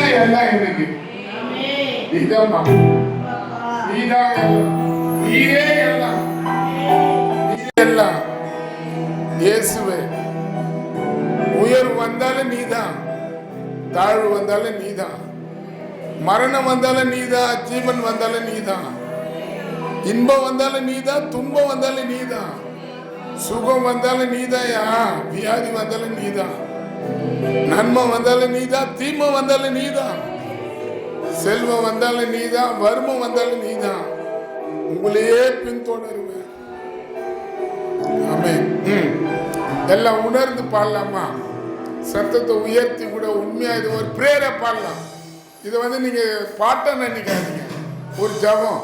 நீதான் எல்லாம் எனக்கு. நீதாம்மா, நீதான் எல்லாம், நீயே எல்லாம், நீ எல்லாம். இயேசுவே, உயர்வு வந்தாலும் நீதான், தாழ்வு வந்தாலும் நீதான், மரணம் வந்தாலும் நீதான், ஜீவன் வந்தாலும் நீதான், இன்பம் வந்தாலும் நீதான், துன்பம் வந்தாலும் நீதான், சுகம் வந்தாலும் நீதான், வியாதி வந்தாலும் நீதான், நன்மை வந்தாலும் நீதான், தீமை வந்தாலும் நீதான், செல்வம் வந்தாலும் நீதான், வறுமை வந்தாலும் நீதான். உங்களையே பின்தொடருவேன். ஆமென். எல்லாம் உணர்ந்து பாடலாமா? சத்தத்தை உயர்த்தி கூட உண்மையா இது ஒரு பிரேயரை பாடலாம். இதை நீங்க பாட்ட நினைக்காதீங்க, ஒரு ஜபம்.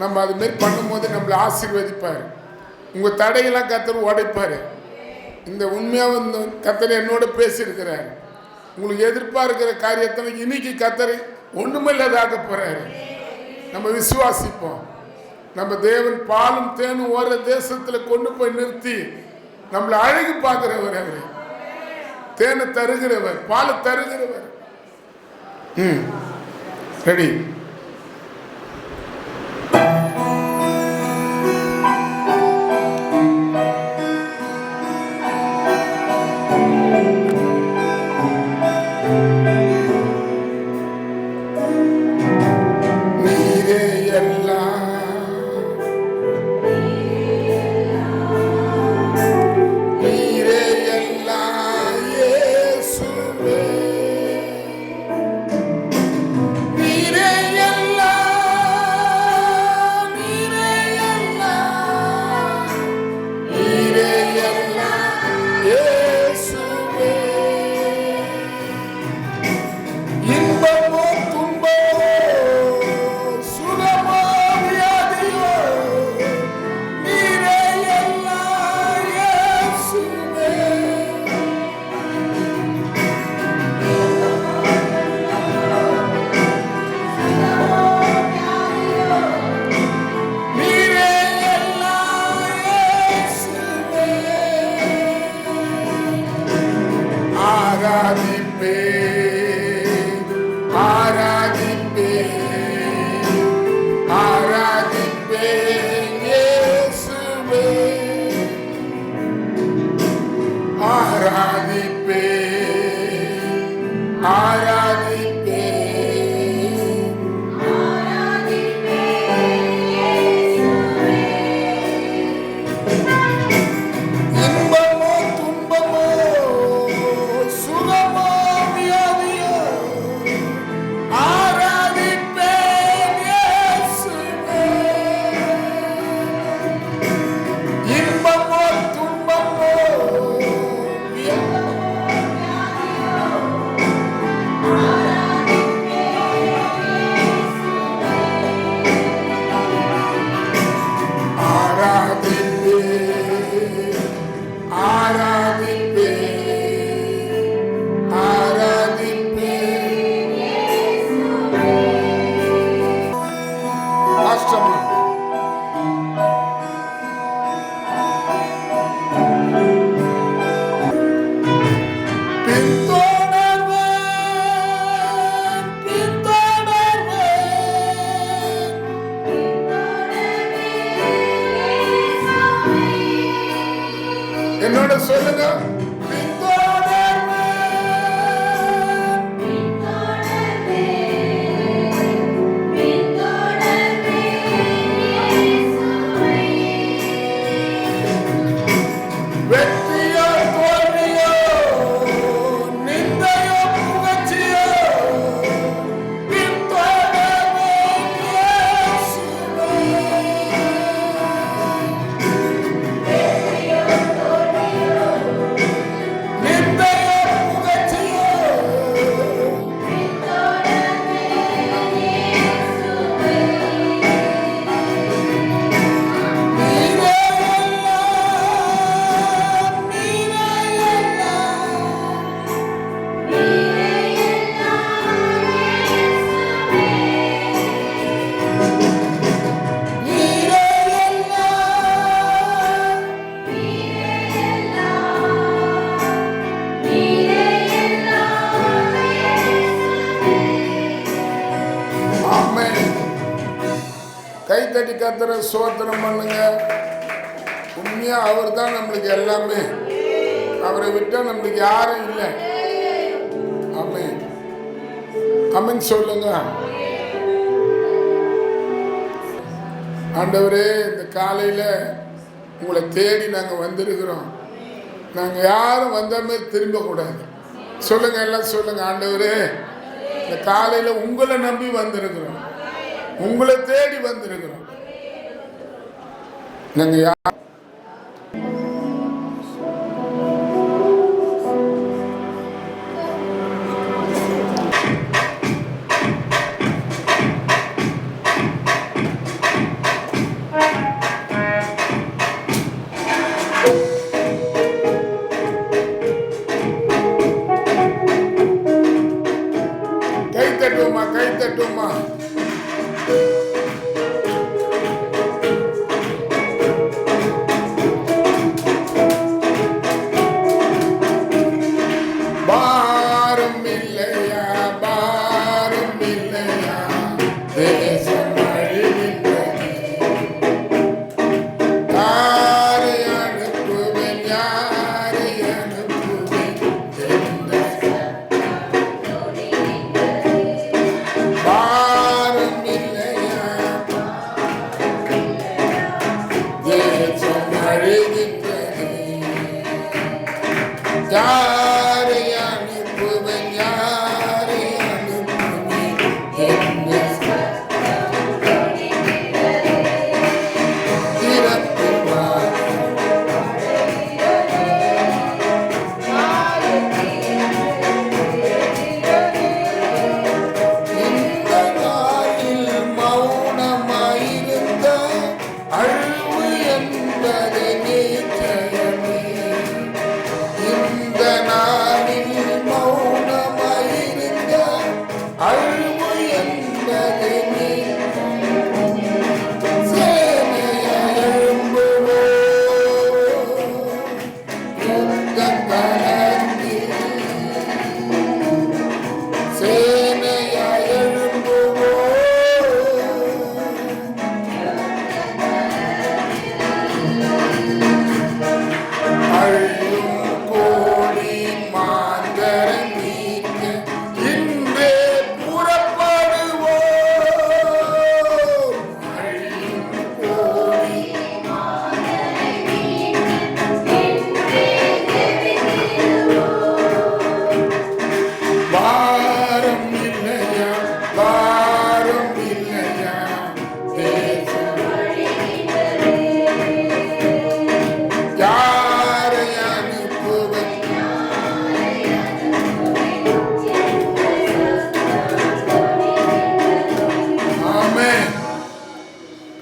நம்ம அது மாதிரி பண்ணும்போது நம்மளை ஆசீர்வதிப்பாரு. உங்க தடையெல்லாம் கர்த்தர் உடைப்பாரு. இந்த உண்மையா கர்த்தர் என்னோட பேசியிருக்கிறாரு. உங்களுக்கு எதிர்பார்க்கிற காரியத்தை இன்னைக்கு கர்த்தர் ஒண்ணுமில்லாதாக்க போறாரு. நம்ம விசுவாசிப்போம். நம்ம தேவன் பாலும் தேனும் ஓர தேசத்துல கொண்டு போய் நிறுத்தி நம்மளை அழகு பார்க்கிறவர். அவரு தேனை தருகிறவர், பாலை தருகிறவர். ரெடி? தட்டி கத்துற சோத்திரம் பண்ணுங்க. உண்மையா அவர் தான் நம்மளுக்கு எல்லாமே. அவரை விட்டா நம்மளுக்கு யாரும் இல்லை. ஆமென் ஆமென் சொல்லுங்க. ஆண்டவரே, இந்த காலையில உங்களை தேடி நாங்க வந்திருக்கிறோம். நாங்க யாரும் வந்த மாதிரி திரும்ப கூடாது. சொல்லுங்க, எல்லாம் சொல்லுங்க. ஆண்டவரே, இந்த காலையில உங்களை நம்பி வந்திருக்கிறோம், உங்களை தேடி வந்திருக்கிறோம். நாங்க யார் கை தட்டுமா, கை தட்டுமா. பாரம் இல்லையா, பாரம் இல்லையா, தேசம் அழிகின்றது. யாரை அனுப்புவேன், யாரை அனுப்புவேன், பாரம் இல்லையா, தேசம் அழிகின்றது. யாரை அனுப்புவேன், யாரை அனுப்புவேன், திறப்புவார். இந்த நாளில் மௌனமாயிருந்த அழிவு என்பது நிச்சயமே. இந்த நாளில் மௌனமாயிருந்த அழிவு என்பது சேனையாய் எழும்புவோம் யுத்தக் களத்தில். சேனையாய் எழும்புவோம். அழியும் கோடி மாந்தரம் நீக்க இன்றே புறப்படுவோம். அழியும் கோடி பாரம் இல்லையா, பாரம் இல்லையா, தேசம் யாரை அனுப்புவேன். ஆமென்.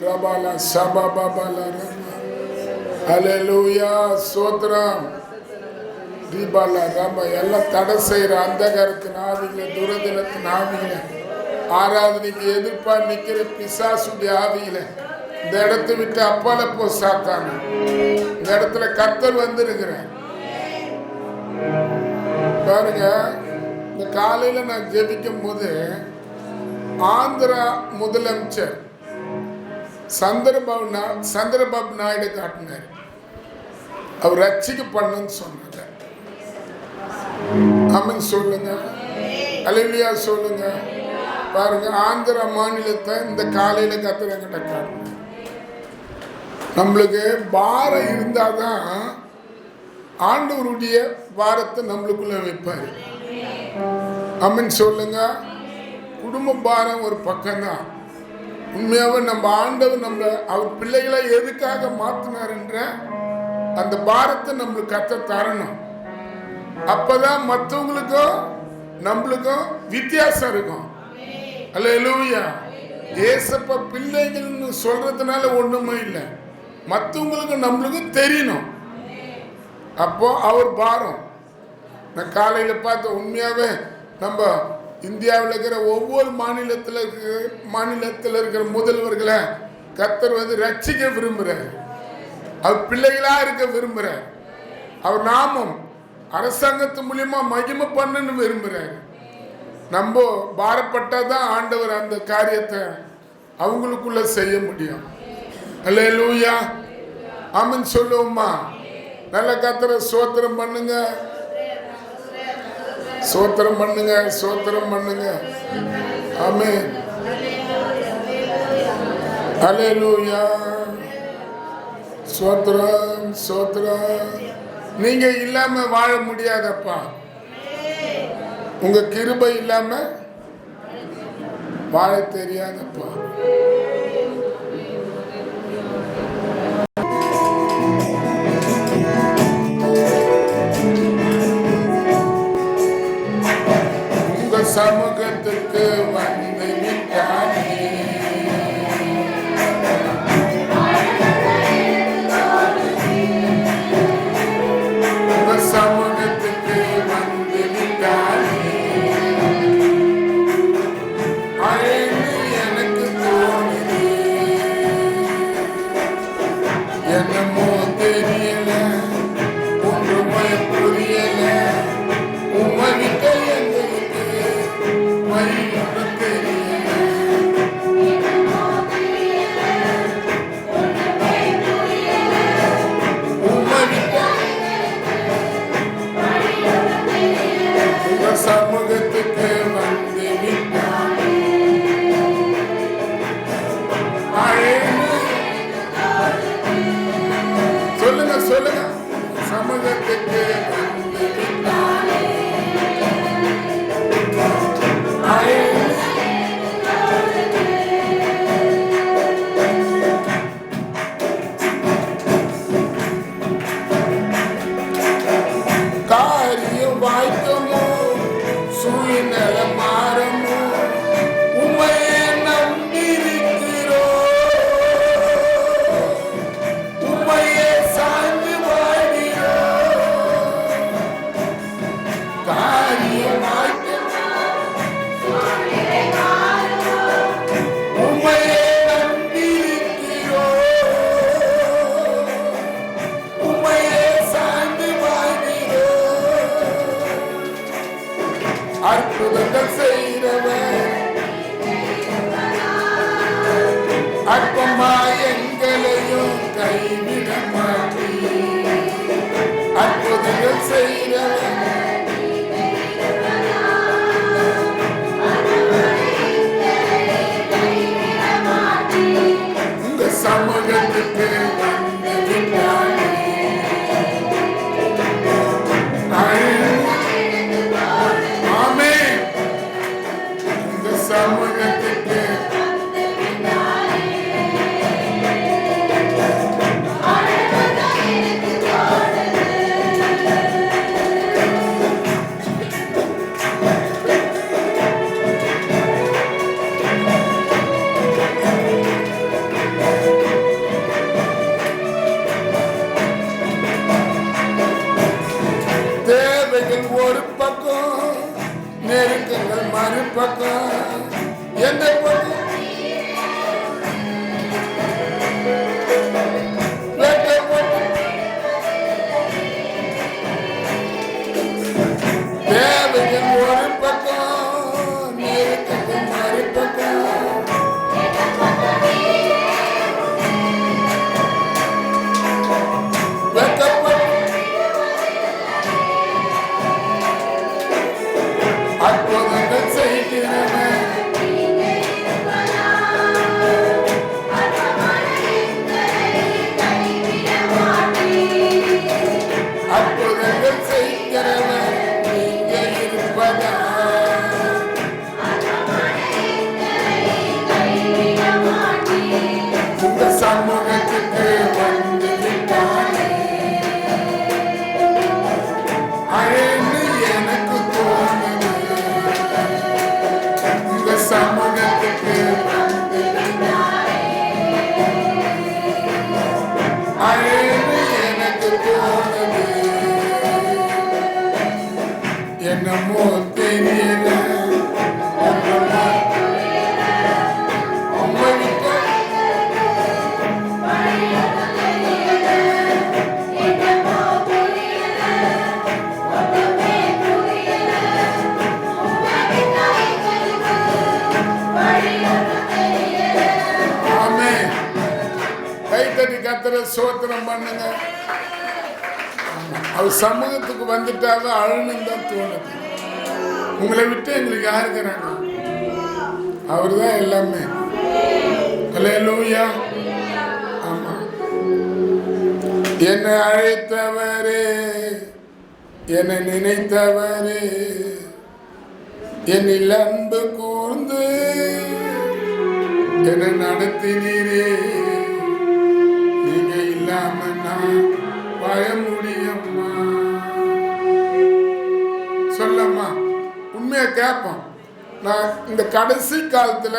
ரபால சபபபல ரப. ஹல்லேலூயா, ஸ்தோத்திரம். தீபால ரப. எல்லாம் தடை செய்யற அந்தகாரத்தின் ஆவிகளை, துரதினத்தின் ஆவிகளை, ஆராதனைக்கு எதிர்ப்பா நிக்கிற பிசாசுடைய ஆவிகளை இந்த இடத்தை விட்டு அப்பால போ சாத்தானே. இந்த இடத்துல கர்த்தர் வந்திருக்கிறார். பாருங்க, இந்த காலையில நான் ஜெபிக்கும் போது ஆந்திரா முதலமைச்சர் சந்திரபாபு நாயுடு காட்டினார். அவர் ரட்சிக்க பண்ணுன்னு சொன்னாங்க. ஆமென் சொல்லுங்க, அல்லேலூயா சொல்லுங்க. பாருங்க, ஆந்திரா மாநிலத்தை இந்த காலையில கர்த்தர் என்கிட்ட காட்டினார். நம்மளுக்கு பாரம் இருந்தாதான் ஆண்டவருடைய பாரத்தை நம்மளுக்குள்ள வைப்பாரு. ஆமென் சொல்லுங்க. குடும்ப பாரம் ஒரு பக்கம்தான். உண்மையாவே நம்ம ஆண்டவர் நம்மளை அவர் பிள்ளைகளை எதுக்காக மாத்தினார்ன்ற அந்த பாரத்தை நம்மளுக்கு கத்த தரணும். அப்பதான் மற்றவங்களுக்கும் நம்மளுக்கும் வித்தியாசம் இருக்கும். அல்லேலூயா. ஏசப்பா பிள்ளைகள்னு சொல்றதுனால ஒண்ணுமே இல்லை, மற்றவங்களுக்கு நம்மளுக்கு தெரியணும். அப்போ அவர் பாரம். நான் காலையில பார்த்த உண்மையாவே நம்ம இந்தியாவில் இருக்கிற ஒவ்வொரு மாநிலத்தில் இருக்கிற முதல்வர்களை கர்த்தர் வந்து ரட்சிக்க விரும்புகிறார். அவர் பிள்ளைகளா இருக்க விரும்புகிறார். அவர் நாமம் அரசாங்கத்து மூலியமா மகிமை பண்ணுன்னு விரும்புகிறார். நம்ம பாரப்பட்டாதான் ஆண்டவர் அந்த காரியத்தை அவங்களுக்குள்ள செய்ய முடியும். அல்லேலூயா, ஆமென் சொல்லுவோமா? நல்ல கர்த்தரை ஸ்தோத்திரம் பண்ணுங்க, ஸ்தோத்திரம் பண்ணுங்க, ஸ்தோத்திரம் பண்ணுங்க. ஆமென், அல்லேலூயா, ஸ்தோத்திரம், ஸ்தோத்திரம். நீங்க இல்லாம வாழ முடியாதப்பா. உங்க கிருபை இல்லாம வாழ தெரியாதப்பா. உங்க சமூகத்துக்கு வந்து விட்டானே, உங்க சமூகத்துக்கு வந்து விட்டானே. அழகு எனக்கு தோணுது, என்னமோ தெரியல, ஒன்றுமே புரியல. உமகிட்ட எங்களுக்கு வழி ஒன்றும் தெரியல. உமகிட்ட உங்க சமூகத்துக்கு வந்து விட்டானே. அழகு சொல்லுங்க, சொல்லுங்க. சமூகத்துக்கு வந்து விட்டானே. அழகு காரியம் வாய்க்குமோ, சூழ்நில மாறுமோ, உம்மையே நம்பியிருக்கிறோம், உம்மையே சார்ந்து வாழ்கிறோம். காரியம் வாய்க்குமோ, உம்மையே நம்பியிருக்கிறோம், உம்மையே சார்ந்து வாழ்கிறோம். அற்புதங்கள் செய்கிறவர், அற்பமா எங்களையும் கைவிட மாட்டீர். அற்புதங்கள் செய்கிறவர், உங்க சமூகத்துக்கு வந்து விட்டானே. ஆமென், உங்க சமூகத்துக்கு தேவைகள் ஒரு பக்கம், நெருக்கங்கள் மறுபக்கம். எந்த பக்கம் வெட்கப்பட்டு தேவைகள் ஒரு பக்கம், நெருக்கங்கள் மறுபக்கம். வெட்கப்பட்டு அற்புதங்கள் செய்கிறவன், கர்த்தரை ஸ்தோத்திரம் பண்ணுங்க. அவர் சமூகத்துக்கு வந்துட்டாவே அழணும் தான் தோணுது. உங்களை விட்டு எங்களுக்கு யார் இருக்கிறாங்க? அவர் தான் எல்லாமே. அல்லேலூயா. ஆமா. என்னை அழைத்தவரே, என்னை நினைத்தவரே, என்னில் அன்பு கூர்ந்து என்னை நடத்தினீரே. நீங்க இல்லாம நான் வாழ முடியுமா? சொல்லம்மா, உண்மையா கேட்போம். நான் இந்த கடைசி காலத்துல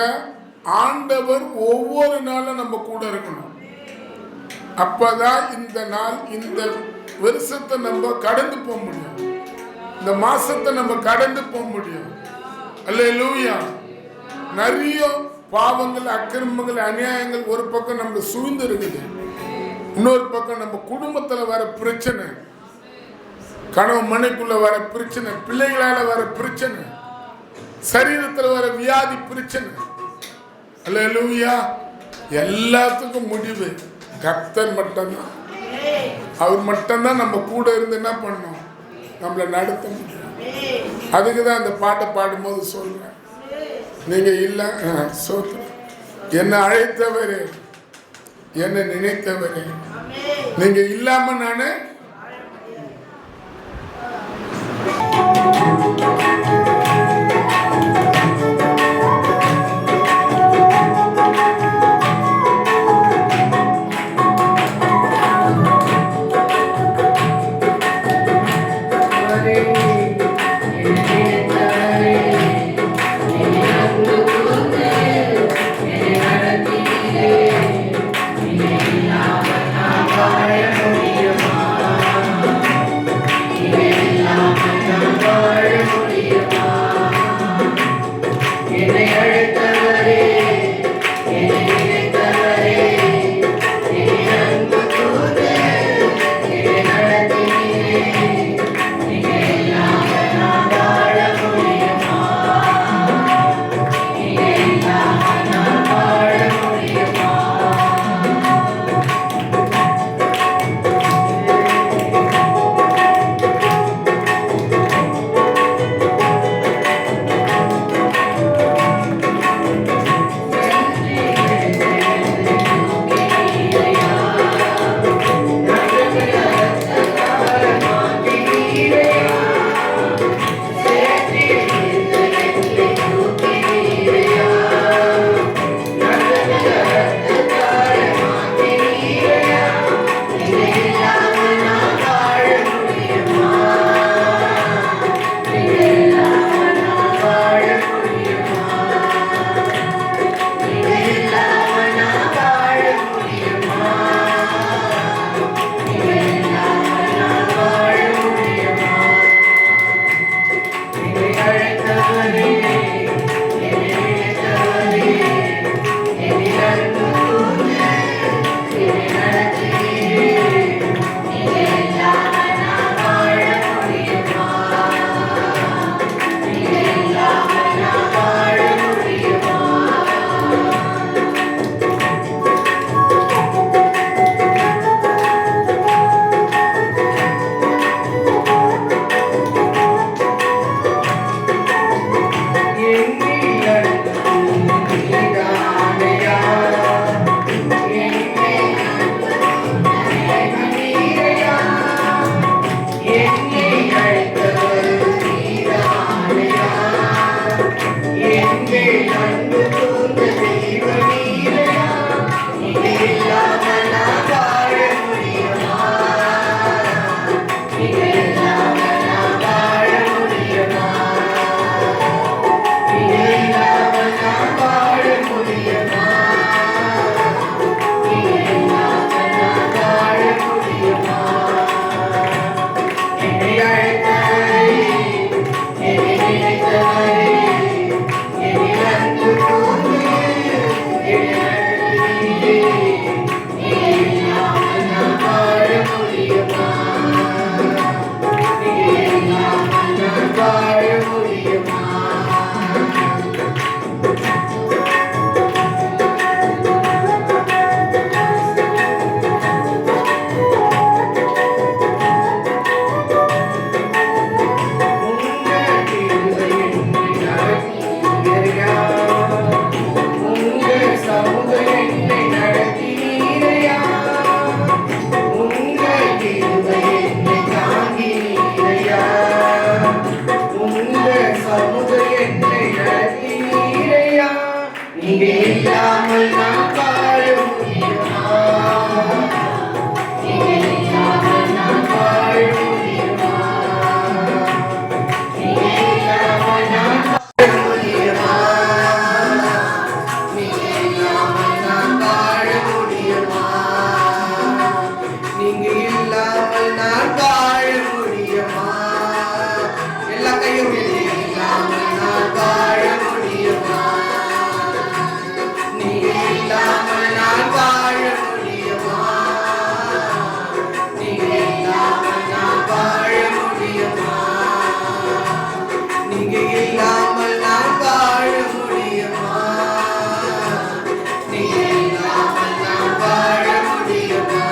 ஆண்டவர் ஒவ்வொரு நாளும் நம்ம கூட இருக்கணும். அப்பதான் இந்த நாள், இந்த வருஷத்தை நம்ம கடந்து போக முடியும், இந்த மாசத்தை நம்ம கடந்து போக முடியும். அல்லேலூயா. நிறைய பாவங்கள், அக்கிரமங்கள், அநியாயங்கள் ஒரு பக்கம் நம்ம சூழ்ந்து இருக்குது. இன்னொரு பக்கம் நம்ம குடும்பத்துல வர பிரச்சனை, கனவு மனைக்குள்ள வர பிரச்சனை, பிள்ளைகளால வர பிரச்சனை, சரீரத்தில் வர வியாதி பிரச்சனை. அல்லேலூயா. எல்லாத்துக்கும் முடிவு கர்த்தர் மட்டும்தான். அவர் மட்டும்தான் நம்ம கூட இருந்து என்ன பண்ணணும், நம்மளை நடத்த முடியும். அதுக்கு தான் அந்த பாட்டை பாடும்போது சொல்றேன், நீங்க இல்ல என்னை அழைத்தவரே, என்னை நினைத்தவரே, நீங்க இல்லாம நானு வாழ நீங்க இல்லாமல் நான் வாழ முடியுமா? நீங்க இல்லாமல் நான் வாழ முடியுமா? நீங்க இல்லாமல் நான் வாழ முடியுமா? நீங்க இல்லாமல் நான் வாழ முடியுமா? நீங்க இல்லாமல் நான் வாழ முடியுமா? எல்லா கையும் இல்லாமல் நான் வாழ முடியுமா? நீங்க இல்லாமல் நான் வாழ முடியுமா? நீங்க இல்லாமல் நான் வாழ முடியுமா? நீங்க இல்லாமல் நான் வாழ முடியுமா? நீங்க இல்லாமல் நான் வாழ முடியுமா?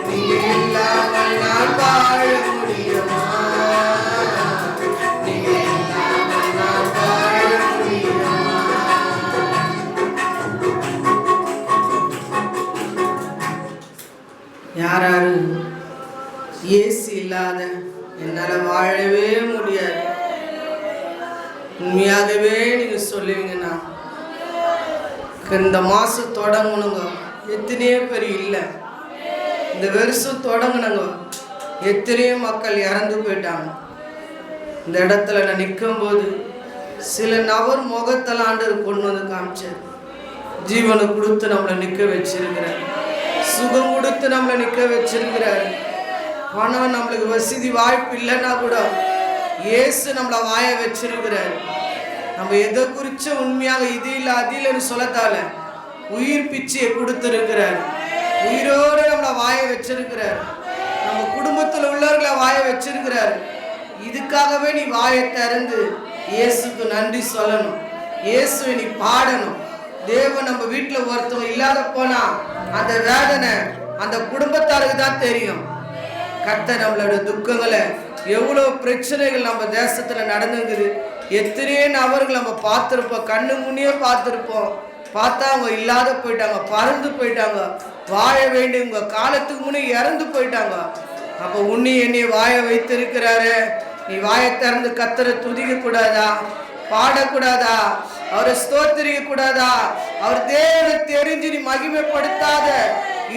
நீங்க இல்லாமல் நான் வாழ முடியுமா? நீங்க இல்லாமல் நான் வாழ முடியுமா? யாராரு இயேசு இல்லாத என்னால் வாழவே முடியாது உண்மையாகவே நீங்க சொல்லுவீங்கண்ணா. இந்த மாசம் தொடங்கணுங்க, எத்தனையோ பேர் இல்லை. இந்த வருஷம் தொடங்கினங்க, எத்தனையோ மக்கள் இறந்து போயிட்டாங்க. இந்த இடத்துல நான் நிற்கும் போது சில நபர் முகத்தில் ஆண்டவர் கொண்டு வந்து காமிச்சார். ஜீவனை கொடுத்து நம்மளை நிற்க வச்சிருக்கிறார், சுகம் கொடுத்து நம்மளை நிற்க வச்சிருக்கிறார். பணம் நம்மளுக்கு வசதி வாய்ப்பு இல்லைன்னா கூட இயேசு நம்மளை வாய வச்சிருக்கிறார். நம்ம எதை குறிச்ச உண்மையாக இது இல்லை அது இல்லைன்னு சொல்லத்தால உயிர் பிச்சையை கொடுத்துருக்கிறார். உயிரோடு நம்மளை வாய வச்சிருக்கிறார். நம்ம குடும்பத்தில் உள்ளவர்களை வாய வச்சிருக்கிறார். இதுக்காகவே நீ வாயை திறந்து இயேசுக்கு நன்றி சொல்லணும், இயேசுவை நீ பாடணும். தேவன் நம்ம வீட்டில் ஒருத்தவங்க இல்லாத போனா அந்த வேதனை அந்த குடும்பத்தாருக்கு தான் தெரியும். கர்த்தர் நம்மளோட துக்கங்களை, எவ்வளோ பிரச்சனைகள் நம்ம தேசத்துல நடந்துங்குது, எத்தனையோ நபர்கள் நம்ம பார்த்துருப்போம், கண்ணு முன்னே பார்த்துருப்போம். பார்த்தா அவங்க இல்லாத போயிட்டாங்க, பறந்து போயிட்டாங்க, வாழ வேண்டியவங்க காலத்துக்கு முன்னே இறந்து போயிட்டாங்க. அப்போ உன்னி என்னை வாய வைத்திருக்கிறாரு, நீ வாயை திறந்து கர்த்தரை துதிக்க கூடாதா, பாடக்கூடாதா, அவரை ஸ்தோத்திரிக்க கூடாதா? அவர் தேவனை தெரிஞ்சு நீ மகிமைப்படுத்தாத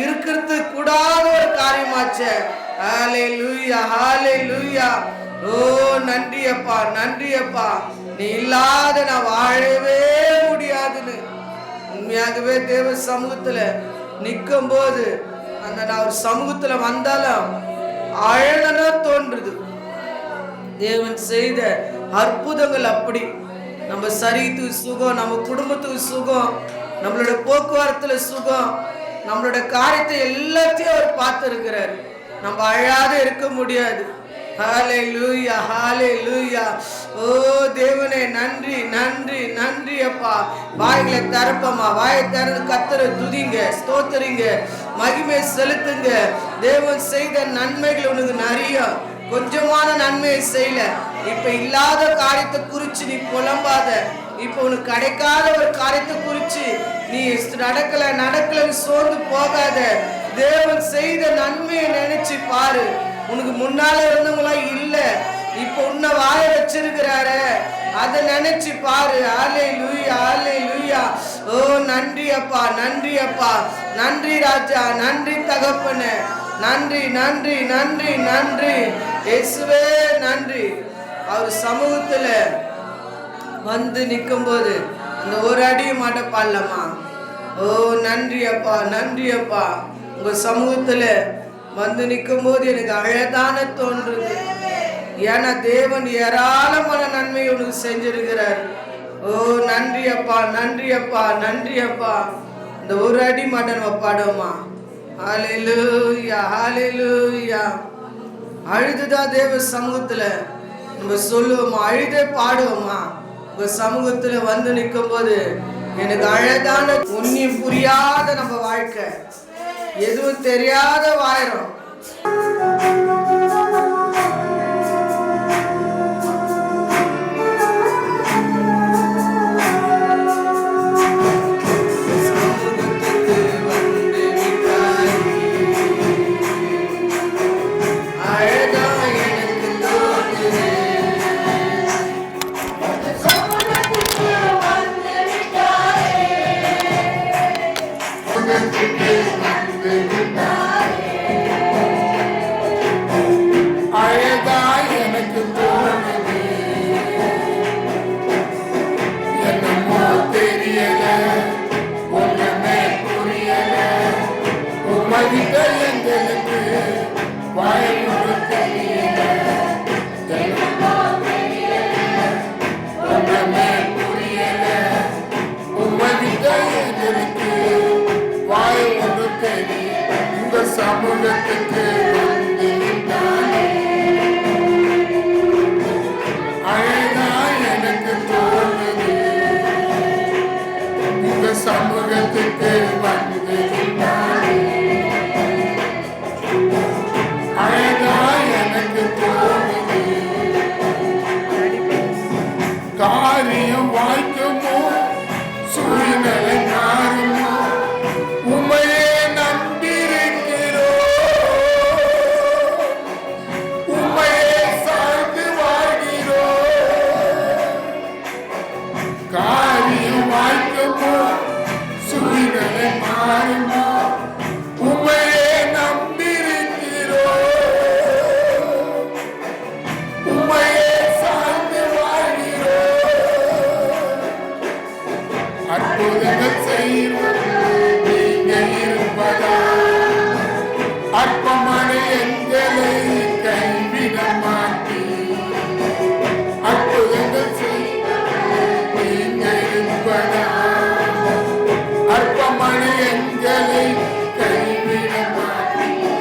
இருக்கிறது கூடாத ஒரு காரியமாச்சே. ஹல்லேலூயா, ஹல்லேலூயா. ஓ நன்றி அப்பா, நன்றி அப்பா. நீ இல்லாத நான் வாழவே முடியாதுன்னு உண்மையாகவே தேவ சமூகத்துல நிற்கும் போது அந்த நான் ஒரு சமூகத்துல வந்தாலும் அழகா தோன்றுது. தேவன் செய்த அற்புதங்கள் அப்படி. நம்ம சரீரத்துக்கு சுகம், நம்ம குடும்பத்துக்கு சுகம், நம்மளோட போக்குவரத்துல சுகம், நம்மளோட காரியத்தை எல்லாத்தையும் அவர் பார்த்திருக்கிறார். நம்ம அழாத இருக்க முடியாது. ஹல்லேலூயா, ஹல்லேலூயா. ஓ தேவனே நன்றி, நன்றி, நன்றி அப்பா. வாய்களை திறப்பமா, வாயை திறந்து கர்த்தரை துதிங்க, ஸ்தோத்திரிங்க, மகிமை செலுத்துங்க. தேவன் செய்த நன்மைகள் உனக்கு நிறைய, கொஞ்சமான நன்மையை செய்யல. இப்ப இல்லாத காரியத்தை குறிச்சு நீ புலம்பாத. இப்ப உனக்கு கிடைக்காத ஒரு காரியத்தை குறிச்சு நீ நடக்கலன்னு சோர்ந்து போகாத. தேவன் செய்த நன்மையை நினைச்சு பாரு. உனக்கு முன்னால இருந்தவங்களாம் இல்ல, இப்ப உன்னை வாழ வச்சிருக்கிறாரு, அதை நினைச்சு பாரு. ஹல்லேலூயா, ஹல்லேலூயா. ஓ நன்றி அப்பா, நன்றி அப்பா, நன்றி ராஜா, நன்றி தகப்பனே, நன்றி, நன்றி, நன்றி, நன்றி இயேசுவே, நன்றி. அவர் சமூகத்துல வந்து நிற்கும் போது அந்த ஒரு அடி மாட்ட பாடலாமா? ஓ நன்றி அப்பா, நன்றி அப்பா. உங்க சமூகத்துல வந்து நிற்கும் போது எனக்கு அழகான தோன்றுது. ஏன்னா தேவன் ஏராளமான நன்மை உனக்கு செஞ்சிருக்கிறார். ஓ நன்றி அப்பா, நன்றி அப்பா, நன்றி அப்பா. இந்த ஒரு அடி மாட்ட நம்ம பாடுவோமா? ஹல்லேலூயா, ஹல்லேலூயா. அழுதுதான் தேவ சமூகத்துல நம்ம சொல்லுவோமா, அழுதே பாடுவோமா? உங்க சமூகத்துல வந்து நிற்கும் போது எனக்கு அழகான உன்னியும் புரியாத நம்ம வாழ்க்கை, எதுவும் தெரியாத வாயிரும். எங்களுக்கு வாய்ப்பு தெரியல, ஒன்றுமே புரியல, உங்ககிட்ட எங்களுக்கு வாய் ஒன்று தெரியல, உங்க சமூகத்துக்கு வந்து விட்டாலே அழகா எனக்கு தோணுது, உங்க சமூகத்துக்கு வந்து விட்டாலே அழகா எனக்கு தோணுது. காரியம் வாய்க்குமோ, சூழ்நிலை மாறுமோ, உமையே நம்பியிருக்கிறோம், உமையே சார்ந்து வாழ்கிறோம். காரியம் வாய்க்குமோ, சூழ்நிலை மாறுமோ, உமையே நம்பியிருக்கிறோம், உமையே சார்ந்து வாழ்கிறோம். அற்புதங்கள் செய்வோம் நீங்க இருப்பதா, அற்பமான எங்களை கைவிட மாட்டீர். அற்புதங்கள் செய்வோம் நீங்க இருப்பதா, அற்பமான எங்களை கைவிட மாட்டீர்.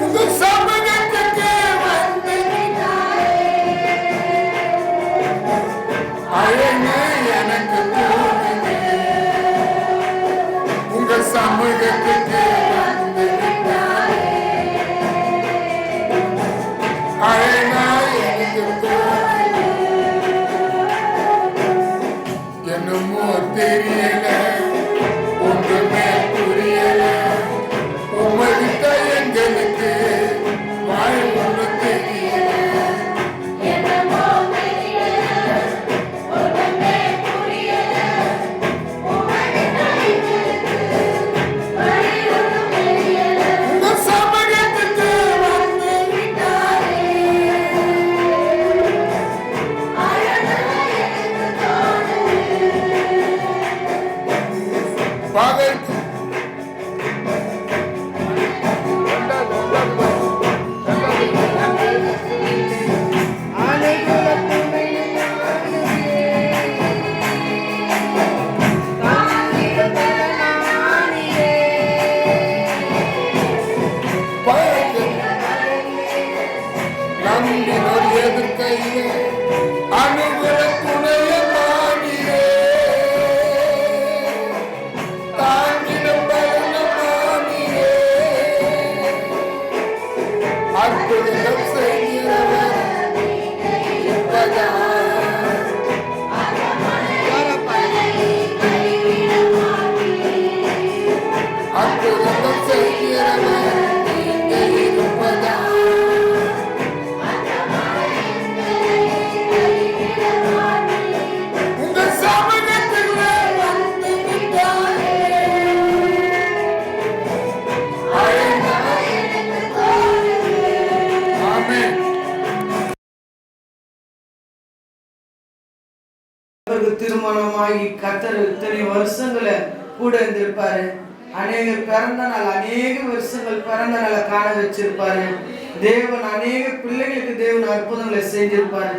உங்க சமூகத்துக்கு வந்து அழகு எனக்கு தோணுது, உங்க சமூகத்துக்கு வந்து அழகா எனக்கு தோணுது. என்னமோ தெரியல, ஒன்றுமே புரியல, உங்ககிட்ட எங்களுக்கு வாய் ஒன்று தெரியல. உங்க சமூகத்துக்கு வந்து பகைக்கு நம்பினோர் எதிர்க்கையிலே அனுகூல துணைய மாறியே, தாங்கின பலன மாறியே, அற்புதங்கள் செய்கிறவர் இப்பதா, அற்புதங்கள் செய்கிறவர் நீங்க இருப்பதா, உங்க சமூகத்துக்கு வந்து விட்டாலே அழகா எனக்கு தோணுது. ஆமென். அவருக்கு திருமணமாகி கர்த்தர் இத்தனை வருஷங்களை கூட இருந்திருப்பாரு. அநேக பிறந்த நாள், அநேக வருஷங்கள் பிறந்த நாளை காண வச்சிருப்பாரு. தேவன் அநேக பிள்ளைகளுக்கு தேவன் அற்புதங்களை செஞ்சிருப்பாரு.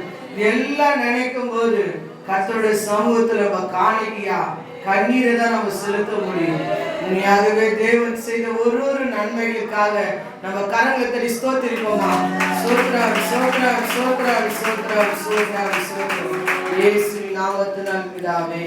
எல்லாம் நினைக்கும் போது கர்த்தருடைய சமூகத்துல நம்ம காணிக்கையா கண்ணீரை தான் நம்ம செலுத்த முடியும். உண்மையாகவே தேவன் செய்த ஒரு நன்மைகளுக்காக நம்ம கரங்களை தட்டி ஸ்தோத்திரிப்போமா. சோத்ரம் சோத்ரம் சோத்ரம் சோத்ரம் சோத்ரம் சோத்ரம். இயேசுவின் நாமத்தினால் பிதாவே.